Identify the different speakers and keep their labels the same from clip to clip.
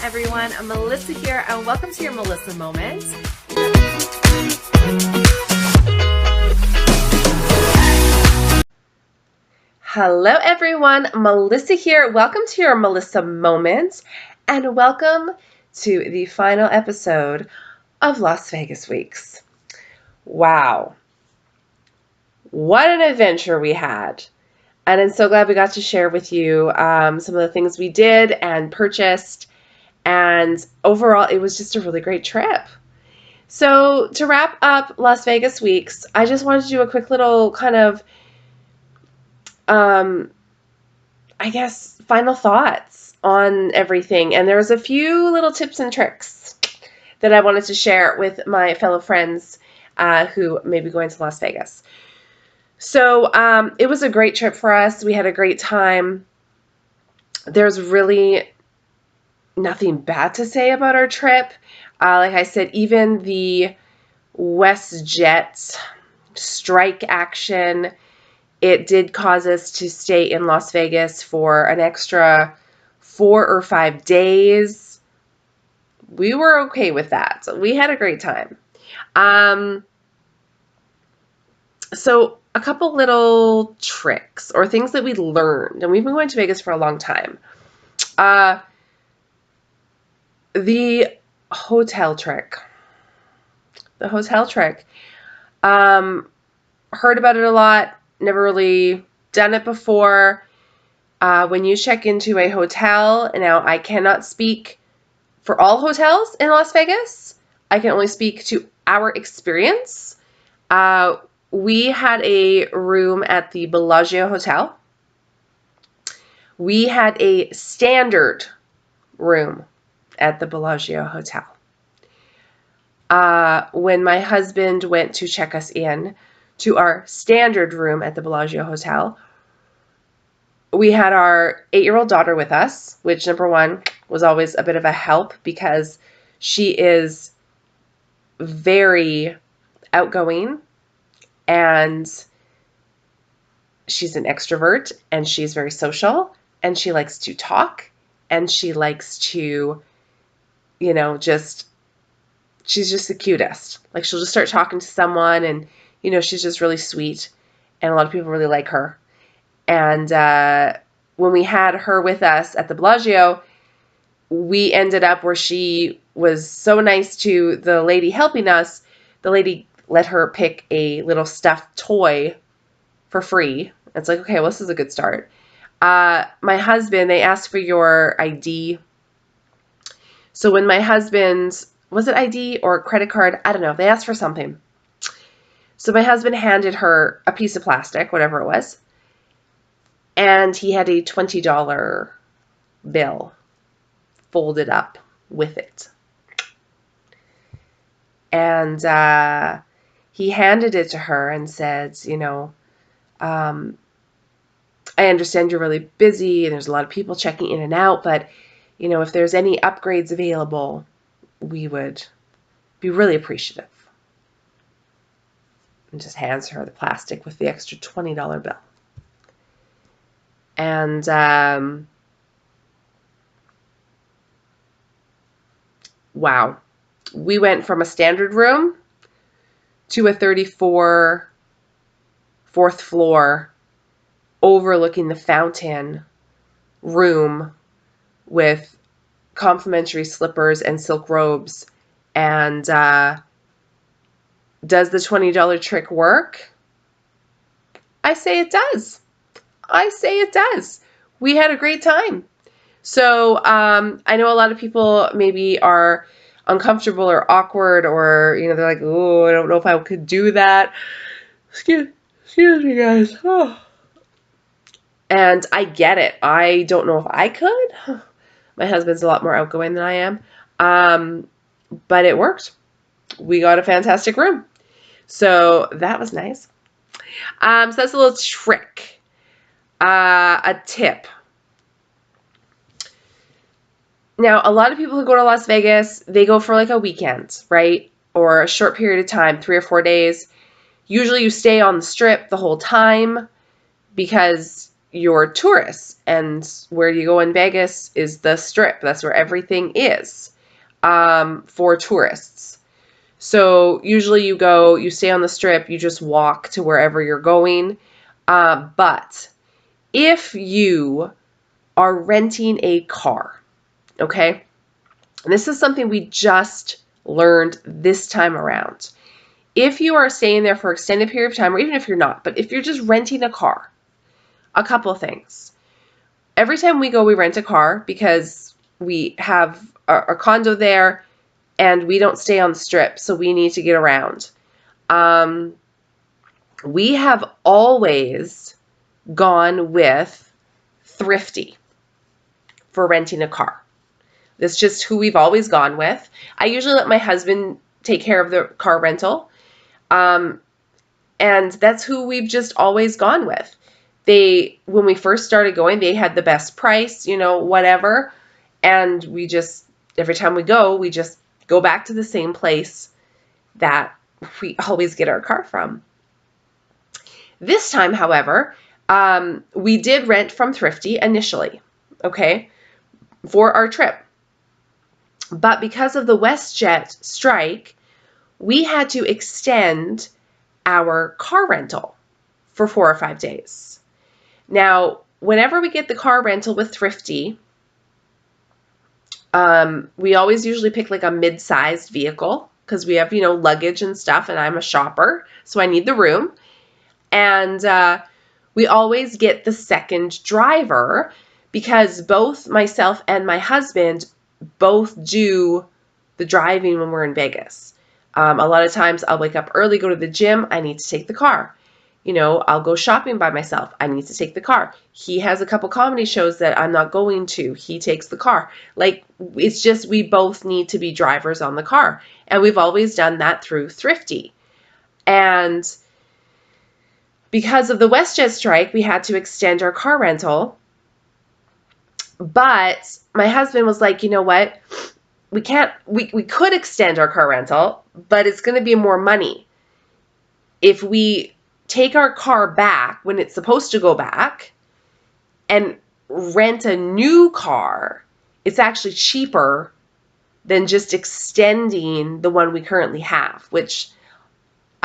Speaker 1: everyone. I'm Melissa here, and welcome to your Melissa Moment. Hello, everyone. Melissa here. Welcome to your Melissa Moment, and welcome to the final episode of Las Vegas Weeks. Wow. What an adventure we had. And I'm so glad we got to share with you some of the things we did and purchased. And overall, it was just a really great trip. So to wrap up Las Vegas Weeks, I just wanted to do a quick little kind of, final thoughts on everything. And there was a few little tips and tricks that I wanted to share with my fellow friends who may be going to Las Vegas. So it was a great trip for us. We had a great time. There's really nothing bad to say about our trip. Like I said, even the WestJet strike action, it did cause us to stay in Las Vegas for an extra 4 or 5 days. We were okay with that. So we had a great time. So a couple little tricks or things that we learned, and we've been going to Vegas for a long time. The hotel trick. The hotel trick. Heard about it a lot. Never really done it before. When you check into a hotel, now I cannot speak for all hotels in Las Vegas. I can only speak to our experience. We had a room at the Bellagio Hotel. We had a standard room at the Bellagio Hotel. When my husband went to check us in to our standard room at the Bellagio Hotel, we had our 8-year-old daughter with us, which number one was always a bit of a help because she is very outgoing and she's an extrovert and she's very social and she likes to talk and she likes to, she's just the cutest. Like she'll just start talking to someone and, she's just really sweet and a lot of people really like her. And when we had her with us at the Bellagio, we ended up where she was so nice to the lady helping us. The lady let her pick a little stuffed toy for free. It's like, okay, well, this is a good start. My husband, they asked for your ID. So when my husband, was it ID or credit card? I don't know. They asked for something. So my husband handed her a piece of plastic, whatever it was. And he had a $20 bill folded up with it. And he handed it to her and said, I understand you're really busy and there's a lot of people checking in and out, but, if there's any upgrades available, we would be really appreciative. And just hands her the plastic with the extra $20 bill. And wow. We went from a standard room to a 34 4th floor overlooking the fountain room with complimentary slippers and silk robes. And does the $20 trick work? I say it does. I say it does. We had a great time. So I know a lot of people maybe are uncomfortable or awkward or, they're like, oh, I don't know if I could do that. Excuse me, guys. Oh. And I get it. I don't know if I could. My husband's a lot more outgoing than I am. But it worked. We got a fantastic room. So that was nice. So that's a little trick. A tip. Now, a lot of people who go to Las Vegas, they go for like a weekend, right? Or a short period of time, 3 or 4 days. Usually you stay on the strip the whole time because, your tourists. And where you go in Vegas is the Strip. That's where everything is for tourists. So usually you stay on the Strip, you just walk to wherever you're going. But if you are renting a car, okay, and this is something we just learned this time around. If you are staying there for an extended period of time, or even if you're not, but if you're just renting a car, a couple of things. Every time we go, we rent a car because we have a condo there and we don't stay on the Strip, so we need to get around. We have always gone with Thrifty for renting a car. That's just who we've always gone with. I usually let my husband take care of the car rental. And that's who we've just always gone with. When we first started going, they had the best price, whatever. And we just, every time we just go back to the same place that we always get our car from. This time, however, we did rent from Thrifty initially, okay, for our trip. But because of the WestJet strike, we had to extend our car rental for 4 or 5 days. Now, whenever we get the car rental with Thrifty, we always usually pick like a mid-sized vehicle because we have, luggage and stuff, and I'm a shopper, so I need the room. And we always get the second driver because both myself and my husband both do the driving when we're in Vegas. A lot of times I'll wake up early, go to the gym, I need to take the car. I'll go shopping by myself, I need to take the car. He has a couple comedy shows that I'm not going to, he takes the car. Like, it's just we both need to be drivers on the car. And we've always done that through Thrifty. And because of the WestJet strike, we had to extend our car rental. But my husband was like, you know what? We could extend our car rental, but it's going to be more money. If we take our car back when it's supposed to go back and rent a new car, it's actually cheaper than just extending the one we currently have, which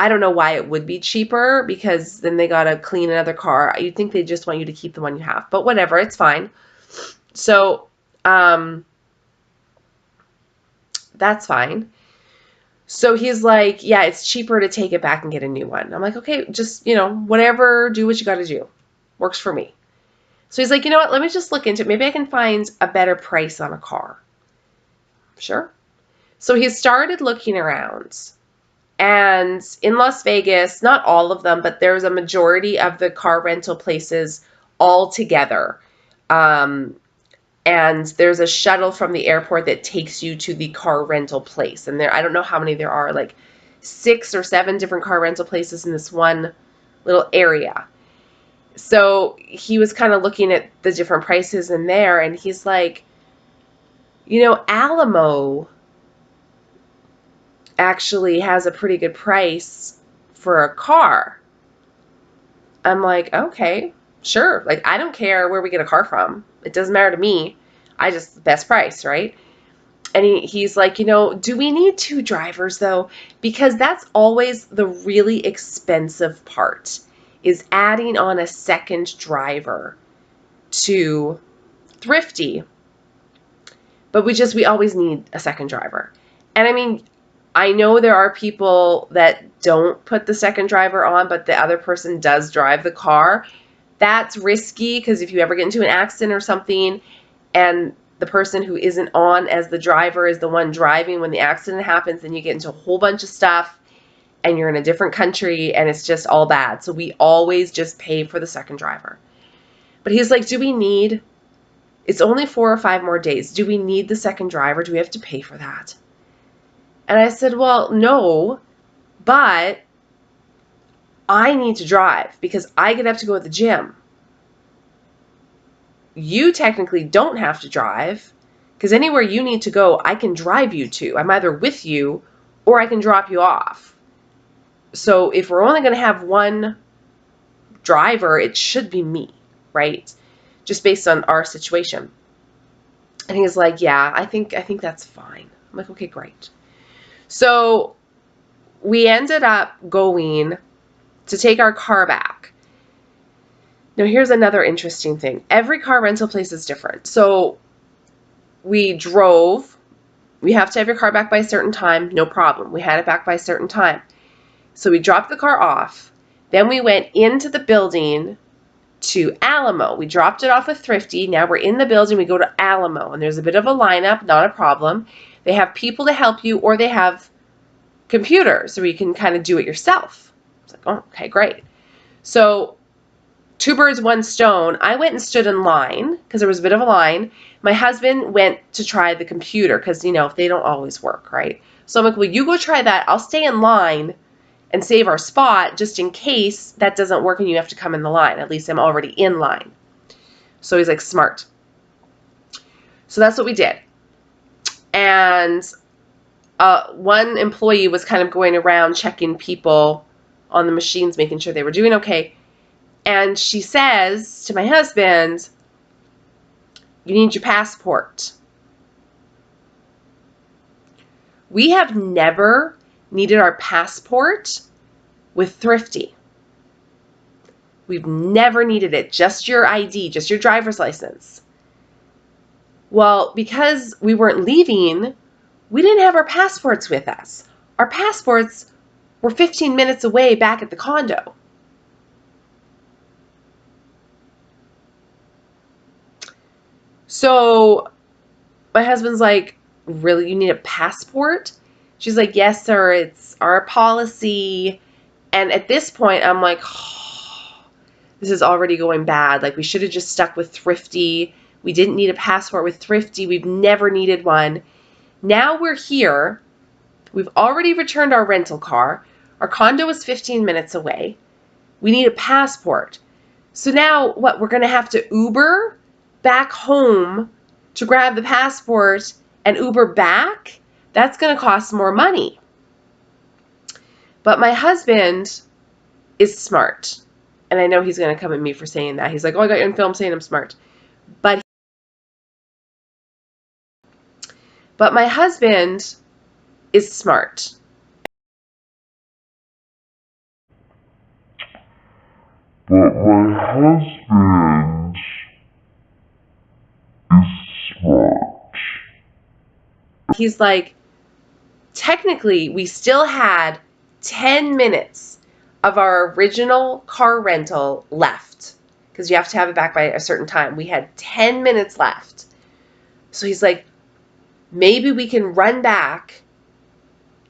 Speaker 1: I don't know why it would be cheaper because then they got to clean another car. You'd think they just want you to keep the one you have, but whatever, it's fine. So, that's fine. So he's like, yeah, it's cheaper to take it back and get a new one. I'm like, okay, just, whatever, do what you got to do. Works for me. So he's like, you know what, let me just look into it. Maybe I can find a better price on a car. Sure. So he started looking around. And in Las Vegas, not all of them, but there's a majority of the car rental places all together. And there's a shuttle from the airport that takes you to the car rental place. And I don't know how many there are, like 6 or 7 different car rental places in this one little area. So he was kind of looking at the different prices in there, and he's like, Alamo actually has a pretty good price for a car. I'm like, okay, sure. Like, I don't care where we get a car from. It doesn't matter to me. Best price, right? And he's like, do we need 2 drivers though? Because that's always the really expensive part, is adding on a second driver to Thrifty. But we always need a second driver. And I mean, I know there are people that don't put the second driver on, but the other person does drive the car. That's risky because if you ever get into an accident or something and the person who isn't on as the driver is the one driving when the accident happens, then you get into a whole bunch of stuff and you're in a different country and it's just all bad. So we always just pay for the second driver. But he's like, it's only 4 or 5 more days. Do we need the second driver? Do we have to pay for that? And I said, well, no, but I need to drive because I get up to go to the gym. You technically don't have to drive because anywhere you need to go, I can drive you to. I'm either with you or I can drop you off. So if we're only going to have one driver, it should be me. right? Just based on our situation. And he's like, yeah, I think that's fine. I'm like, okay, great. So we ended up going to take our car back. Now, here's another interesting thing. Every car rental place is different. So we drove. We have to have your car back by a certain time. No problem. We had it back by a certain time. So we dropped the car off. Then we went into the building to Alamo. We dropped it off with Thrifty. Now we're in the building. We go to Alamo. And there's a bit of a lineup. Not a problem. They have people to help you, or they have computers so you can kind of do it yourself. It's like, oh, okay, great. So 2 birds, 1 stone. I went and stood in line because there was a bit of a line. My husband went to try the computer because, you know, they don't always work, right? So I'm like, well, you go try that. I'll stay in line and save our spot just in case that doesn't work and you have to come in the line. At least I'm already in line. So he's like, smart. So that's what we did. And one employee was kind of going around checking people on the machines, making sure they were doing okay. And she says to my husband, you need your passport. We have never needed our passport with Thrifty. We've never needed it. Just your ID, just your driver's license. Well, because we weren't leaving, we didn't have our passports with us. Our passports were 15 minutes away back at the condo. So my husband's like, really, you need a passport? She's like, yes, sir, it's our policy. And at this point, I'm like, oh, this is already going bad. Like, we should have just stuck with Thrifty. We didn't need a passport with Thrifty. We've never needed one. Now we're here. We've already returned our rental car. Our condo is 15 minutes away. We need a passport. So now what? We're going to have to Uber back home to grab the passport and Uber back? That's going to cost more money. But my husband is smart. And I know he's going to come at me for saying that. He's like, oh, I got you on film saying I'm smart. But my husband is smart.
Speaker 2: But my husband is smart.
Speaker 1: He's like, technically, we still had 10 minutes of our original car rental left because you have to have it back by a certain time. We had 10 minutes left. So he's like, maybe we can run back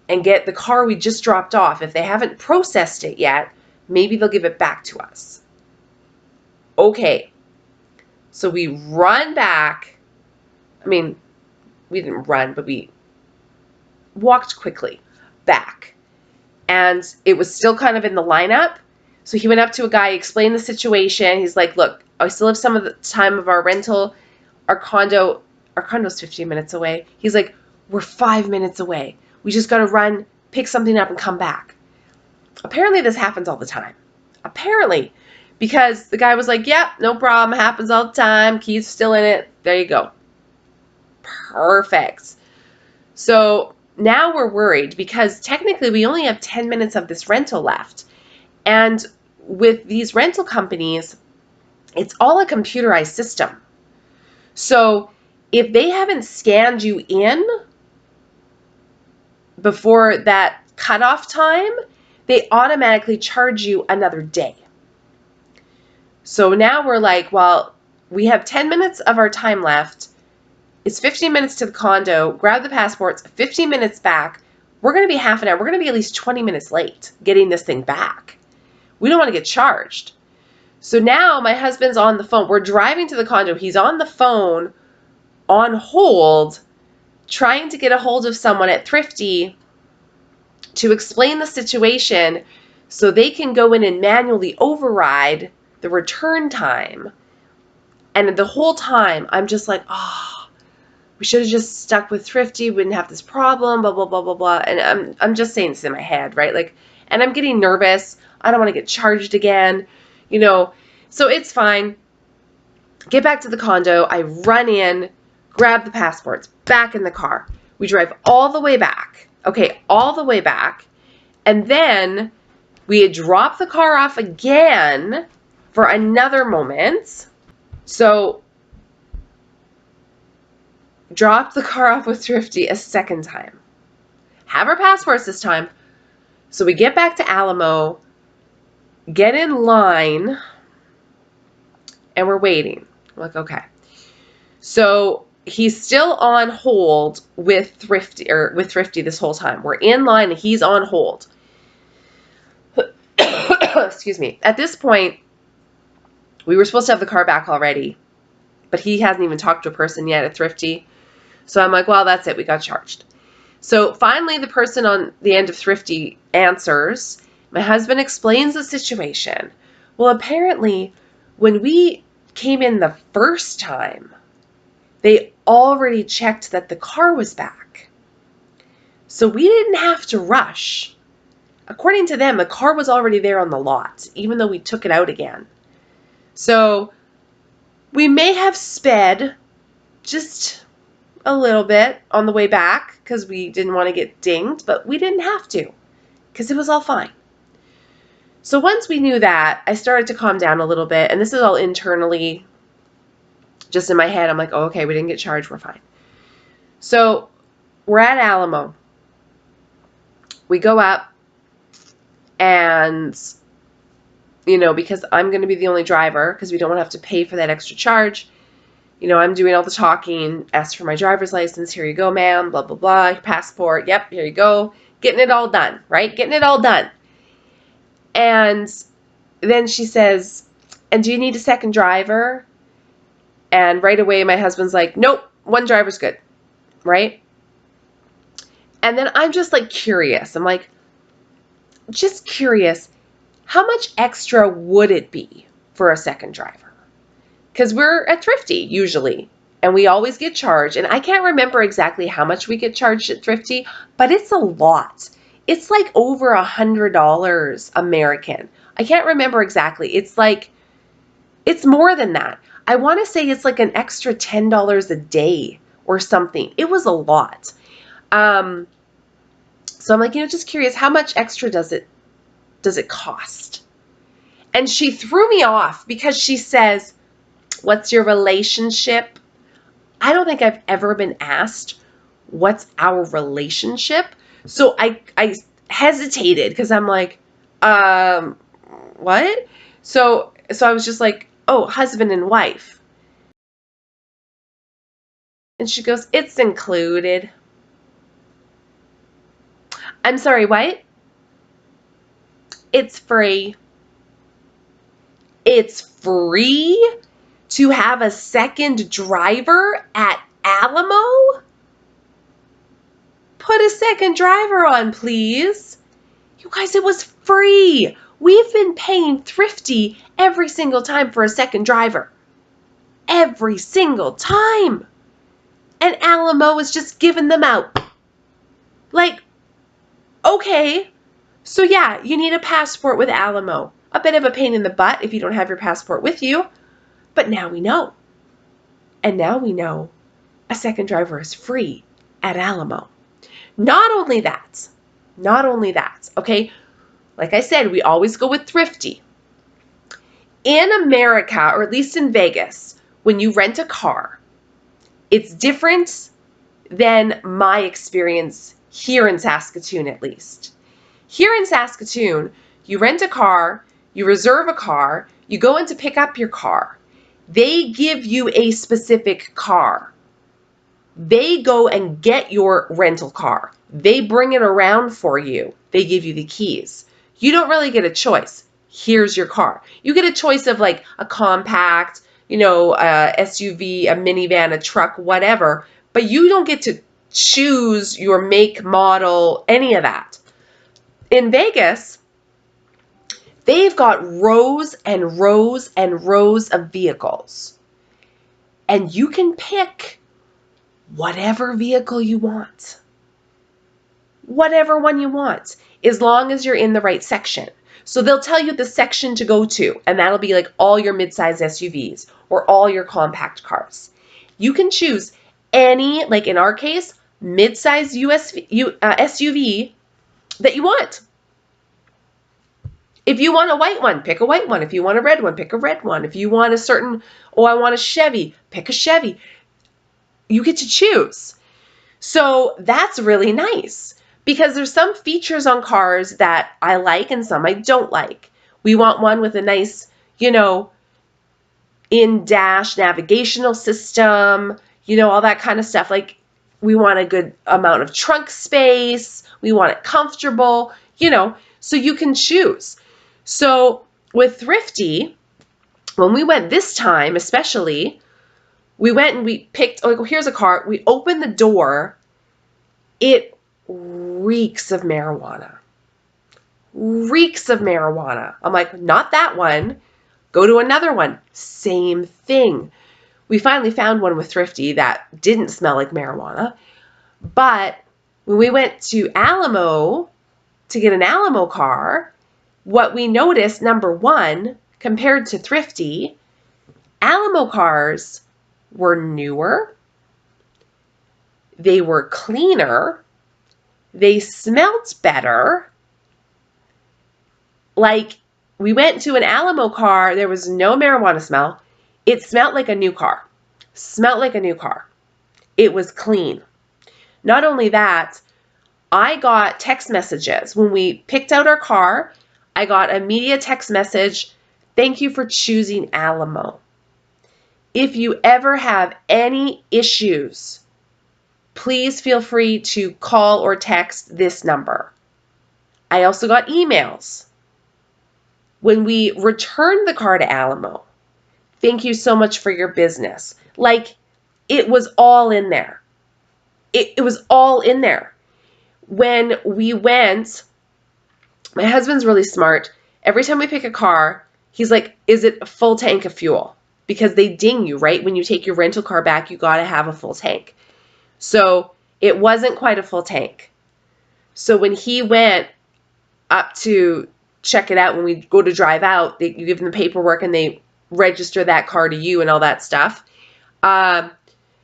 Speaker 1: and get the car we just dropped off. If they haven't processed it yet, maybe they'll give it back to us. Okay. So we run back. I mean, we didn't run, but we walked quickly back. And it was still kind of in the lineup. So he went up to a guy, explained the situation. He's like, look, I still have some of the time of our rental. Our condo's 15 minutes away. He's like, we're 5 minutes away. We just got to run, pick something up, and come back. Apparently this happens all the time. Apparently. Because the guy was like, yep, no problem. Happens all the time. Key's still in it. There you go. Perfect. So now we're worried because technically we only have 10 minutes of this rental left. And with these rental companies, it's all a computerized system. So if they haven't scanned you in before that cutoff time, they automatically charge you another day. So now we're like, well, we have 10 minutes of our time left. It's 15 minutes to the condo. Grab the passports, 15 minutes back. We're going to be half an hour. We're going to be at least 20 minutes late getting this thing back. We don't want to get charged. So now my husband's on the phone. We're driving to the condo. He's on the phone on hold, trying to get a hold of someone at Thrifty to explain the situation so they can go in and manually override the return time. And the whole time, I'm just like, oh, we should have just stuck with Thrifty. We wouldn't have this problem, blah, blah, blah, blah, blah. And I'm just saying this in my head, right? Like, and I'm getting nervous. I don't want to get charged again, you know. So it's fine. Get back to the condo. I run in, grab the passports, back in the car. We drive all the way back. Okay, all the way back. And then we had dropped the car off again for another moment. So, dropped the car off with Thrifty a second time. Have our passports this time. So we get back to Alamo, get in line, and we're waiting. I'm like, okay. So he's still on hold with Thrifty this whole time. We're in line and he's on hold. Excuse me. At this point, we were supposed to have the car back already, but he hasn't even talked to a person yet at Thrifty. So I'm like, well, that's it. We got charged. So finally, the person on the end of Thrifty answers. My husband explains the situation. Well, apparently, when we came in the first time, they already checked that the car was back. So we didn't have to rush. According to them, the car was already there on the lot, even though we took it out again. So we may have sped just a little bit on the way back because we didn't want to get dinged, but we didn't have to because it was all fine. So once we knew that, I started to calm down a little bit, and this is all internally, just in my head. I'm like, oh, okay, we didn't get charged, we're fine. So we're at Alamo. We go up, and, you know, because I'm going to be the only driver, because we don't want to have to pay for that extra charge, you know, I'm doing all the talking, asked for my driver's license, here you go, ma'am, blah, blah, blah, passport, yep, here you go. Getting it all done, right? Getting it all done. And then she says, and do you need a second driver? And right away, my husband's like, nope, one driver's good, right? And then I'm just like curious. I'm like, just curious, how much extra would it be for a second driver? Because we're at Thrifty usually, and we always get charged. And I can't remember exactly how much we get charged at Thrifty, but it's a lot. It's like over $100 American. I can't remember exactly. It's like, it's more than that. I want to say it's like an extra $10 a day or something. It was a lot. So I'm like, you know, just curious, how much extra does it cost? And she threw me off because she says, what's your relationship? I don't think I've ever been asked what's our relationship. So I hesitated because I'm like, what? So I was just like, oh, husband and wife. And she goes, it's included. I'm sorry, what? It's free. It's free to have a second driver at Alamo? Put a second driver on, please. You guys, it was free. We've been paying Thrifty every single time for a second driver. Every single time. And Alamo is just giving them out. Like, okay. So yeah, you need a passport with Alamo. A bit of a pain in the butt if you don't have your passport with you. But now we know. And now we know a second driver is free at Alamo. Not only that, okay? Like I said, we always go with Thrifty. In America, or at least in Vegas, when you rent a car, it's different than my experience here in Saskatoon, at least. Here in Saskatoon, you rent a car, you reserve a car, you go in to pick up your car. They give you a specific car. They go and get your rental car. They bring it around for you. They give you the keys. You don't really get a choice. Here's your car. You get a choice of like a compact, you know, a SUV, a minivan, a truck, whatever, but you don't get to choose your make, model, any of that. In Vegas, they've got rows and rows and rows of vehicles. And you can pick whatever vehicle you want. Whatever one you want, as long as you're in the right section. So they'll tell you the section to go to, and that'll be like all your midsize SUVs or all your compact cars. You can choose any, like in our case, midsize SUV that you want. If you want a white one, pick a white one. If you want a red one, pick a red one. If you want a certain, oh, I want a Chevy, pick a Chevy. You get to choose. So that's really nice because there's some features on cars that I like and some I don't like. We want one with a nice, in-dash navigational system, all that kind of stuff. Like we want a good amount of trunk space. We want it comfortable, so you can choose. So with Thrifty, when we went this time, especially, we went and we picked, oh, here's a car. We opened the door. It reeks of marijuana. Reeks of marijuana. I'm like, not that one. Go to another one. Same thing. We finally found one with Thrifty that didn't smell like marijuana. But when we went to Alamo to get an Alamo car, what we noticed, number one, compared to Thrifty, Alamo cars were newer, they were cleaner, they smelt better. Like, we went to an Alamo car, there was no marijuana smell. It smelled like a new car. Smelled like a new car. It was clean. Not only that, I got text messages. When we picked out our car, I got a media text message, thank you for choosing Alamo. If you ever have any issues, please feel free to call or text this number. I also got emails. When we returned the car to Alamo, thank you so much for your business. Like, it was all in there. It was all in there. When we went, my husband's really smart. Every time we pick a car, he's like, is it a full tank of fuel? Because they ding you, right? When you take your rental car back, you got to have a full tank. So it wasn't quite a full tank. So when he went up to check it out, when we go to drive out, you give them the paperwork and they register that car to you and all that stuff.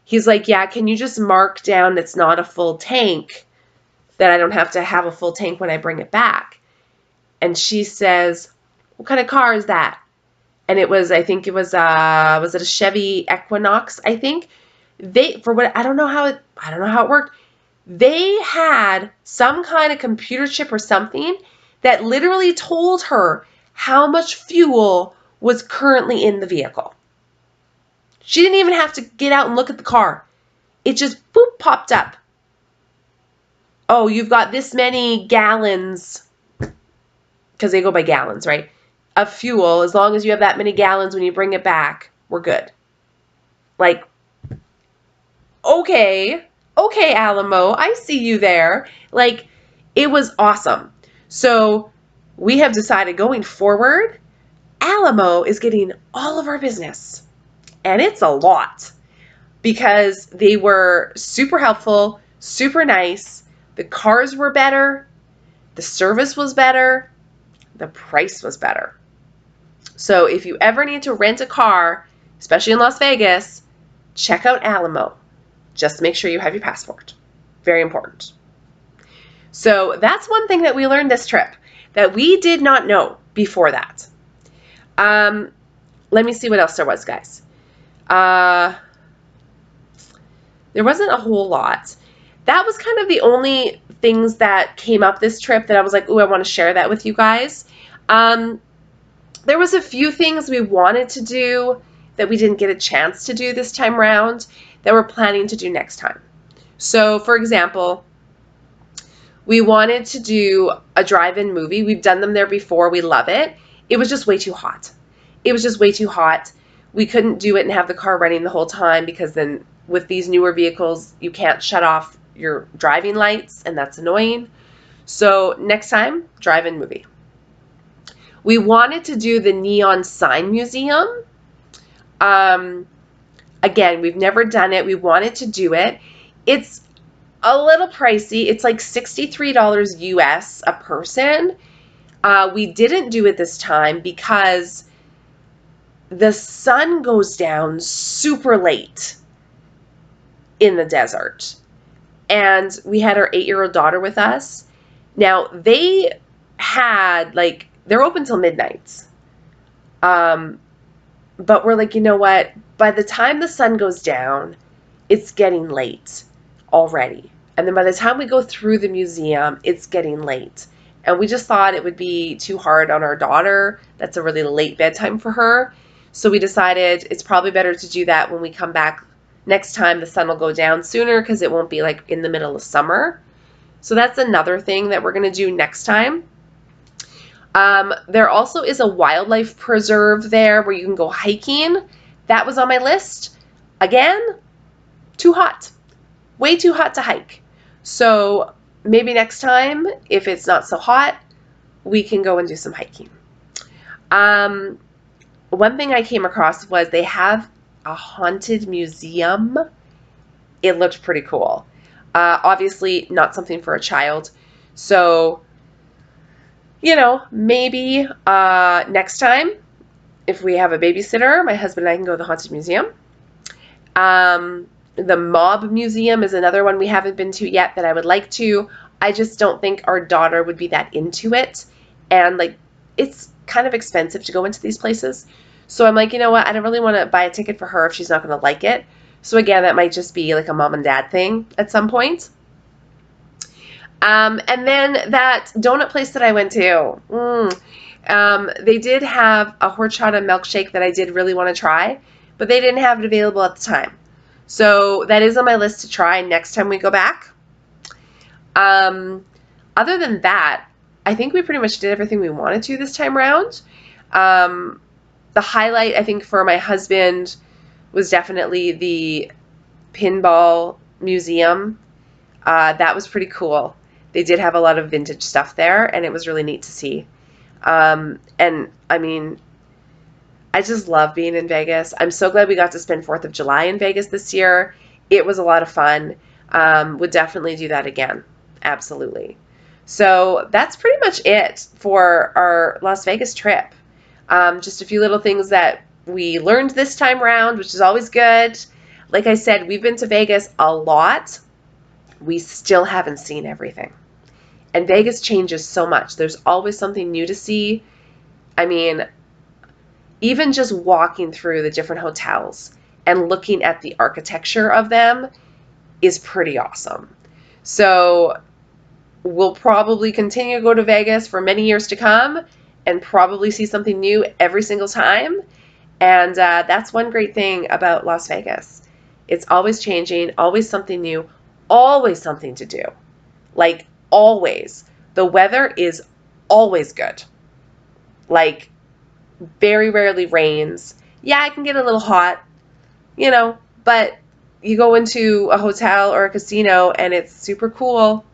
Speaker 1: He's like, yeah, can you just mark down that's not a full tank, that I don't have to have a full tank when I bring it back? And she says, what kind of car is that? And it was, I think it was it a Chevy Equinox, I think. I don't know how it worked. They had some kind of computer chip or something that literally told her how much fuel was currently in the vehicle. She didn't even have to get out and look at the car. It just boop popped up. Oh, you've got this many gallons, because they go by gallons, right, of fuel. As long as you have that many gallons when you bring it back, we're good. Like, okay, Alamo, I see you there. Like, it was awesome. So we have decided going forward, Alamo is getting all of our business. And it's a lot because they were super helpful, super nice. The cars were better. The service was better. The price was better. So if you ever need to rent a car, especially in Las Vegas, check out Alamo. Just make sure you have your passport. Very important. So that's one thing that we learned this trip that we did not know before that. Let me see what else there was, guys. There wasn't a whole lot. That was kind of the only things that came up this trip that I was like, ooh, I want to share that with you guys. There was a few things we wanted to do that we didn't get a chance to do this time around that we're planning to do next time. So, for example, we wanted to do a drive-in movie. We've done them there before. We love it. It was just way too hot. It was just way too hot. We couldn't do it and have the car running the whole time because then with these newer vehicles, you can't shut off your driving lights, and that's annoying. So next time, drive-in movie. We wanted to do the Neon Sign Museum. Again, we've never done it. We wanted to do it. It's a little pricey. It's like $63 US a person. We didn't do it this time because the sun goes down super late in the desert. And we had our 8-year-old daughter with us. Now, they had, like, they're open till midnight. But we're like, you know what? By the time the sun goes down, it's getting late already. And then by the time we go through the museum, it's getting late. And we just thought it would be too hard on our daughter. That's a really late bedtime for her. So we decided it's probably better to do that when we come back next time. The sun will go down sooner because it won't be like in the middle of summer. So that's another thing that we're going to do next time. There also is a wildlife preserve there where you can go hiking. That was on my list. Again, too hot. Way too hot to hike. So maybe next time, if it's not so hot, we can go and do some hiking. One thing I came across was they have a haunted museum. It looked pretty cool. Obviously, not something for a child. So, maybe next time, if we have a babysitter, my husband and I can go to the haunted museum. The Mob Museum is another one we haven't been to yet that I would like to. I just don't think our daughter would be that into it. And, like, it's kind of expensive to go into these places. So I'm like, you know what? I don't really want to buy a ticket for her if she's not going to like it. So again, that might just be like a mom and dad thing at some point. And then that donut place that I went to, they did have a horchata milkshake that I did really want to try, but they didn't have it available at the time. So that is on my list to try next time we go back. Other than that, I think we pretty much did everything we wanted to this time around. The highlight, I think, for my husband was definitely the pinball museum. That was pretty cool. They did have a lot of vintage stuff there, and it was really neat to see. And I mean, I just love being in Vegas. I'm so glad we got to spend 4th of July in Vegas this year. It was a lot of fun. Would definitely do that again. Absolutely. So that's pretty much it for our Las Vegas trip. Just a few little things that we learned this time around, which is always good. Like I said, we've been to Vegas a lot. We still haven't seen everything. And Vegas changes so much. There's always something new to see. I mean, even just walking through the different hotels and looking at the architecture of them is pretty awesome. So we'll probably continue to go to Vegas for many years to come and probably see something new every single time. And that's one great thing about Las Vegas. It's always changing, always something new, always something to do. Like, always. The weather is always good. Like, very rarely rains. Yeah, it can get a little hot, but you go into a hotel or a casino and it's super cool.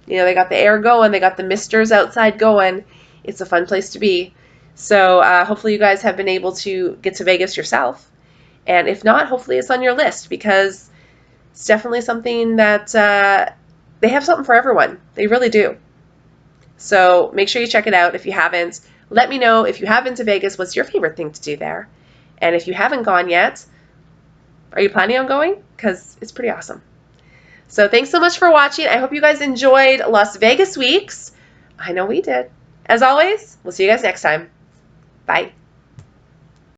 Speaker 1: They got the air going, they got the misters outside going. It's a fun place to be. So hopefully you guys have been able to get to Vegas yourself. And if not, hopefully it's on your list because it's definitely something that they have something for everyone. They really do. So make sure you check it out if you haven't. Let me know if you have been to Vegas, what's your favorite thing to do there? And if you haven't gone yet, are you planning on going? Because it's pretty awesome. So thanks so much for watching. I hope you guys enjoyed Las Vegas Weeks. I know we did. As always, we'll see you guys next time. Bye.